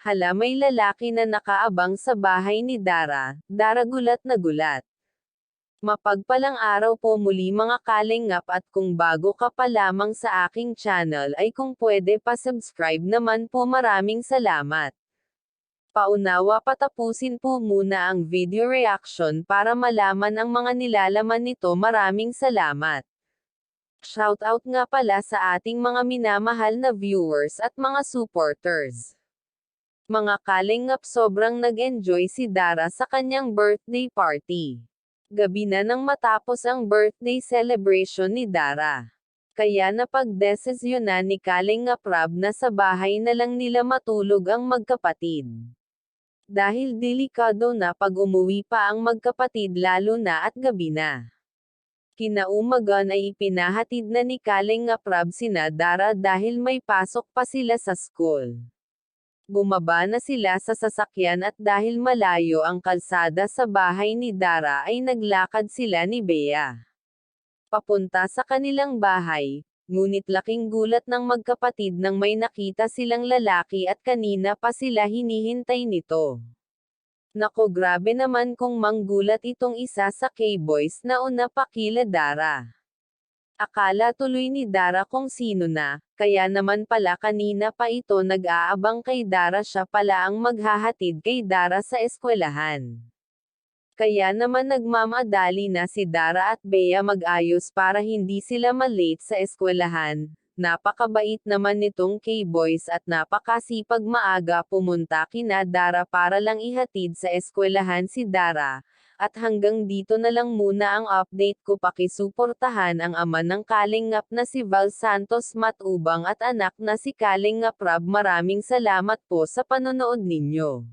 Hala, may lalaki na nakaabang sa bahay ni Dara. Dara gulat na gulat. Mapagpalang araw po muli mga kalingap, at kung bago ka pa lamang sa aking channel ay kung pwede pa-subscribe naman po, maraming salamat. Paunawa, patapusin po muna ang video reaction para malaman ang mga nilalaman nito. Maraming salamat. Shoutout nga pala sa ating mga minamahal na viewers at mga supporters. Mga kalingap, sobrang nag-enjoy si Dara sa kanyang birthday party. Gabi na nang matapos ang birthday celebration ni Dara. Kaya napagdesisyonan ni Kalingap Rab na sa bahay na lang nila matulog ang magkapatid. Dahil delikado na pag umuwi pa ang magkapatid, lalo na at gabi na. Kinaumagan ay ipinahatid na ni Kalingap Rab sina Dara dahil may pasok pa sila sa school. Bumaba na sila sa sasakyan at dahil malayo ang kalsada sa bahay ni Dara ay naglakad sila ni Bea papunta sa kanilang bahay, ngunit laking gulat ng magkapatid nang may nakita silang lalaki at kanina pa sila hinihintay nito. Nako, grabe naman kung manggulat itong isa sa K-boys na una pa kila Dara. Akala tuloy ni Dara kung sino na, kaya naman pala kanina pa ito nag-aabang kay Dara, siya pala ang maghahatid kay Dara sa eskwelahan. Kaya naman nagmamadali na si Dara at Bea mag-ayos para hindi sila malate sa eskwelahan. Napakabait naman nitong K-boys at napakasipag, maaga pumunta kina Dara para lang ihatid sa eskwelahan si Dara. At hanggang dito na lang muna ang update ko. Pakisuportahan ang ama ng Kalingap na si Val Santos Matubang at anak na si Kalingap Rab. Maraming salamat po sa panonood ninyo.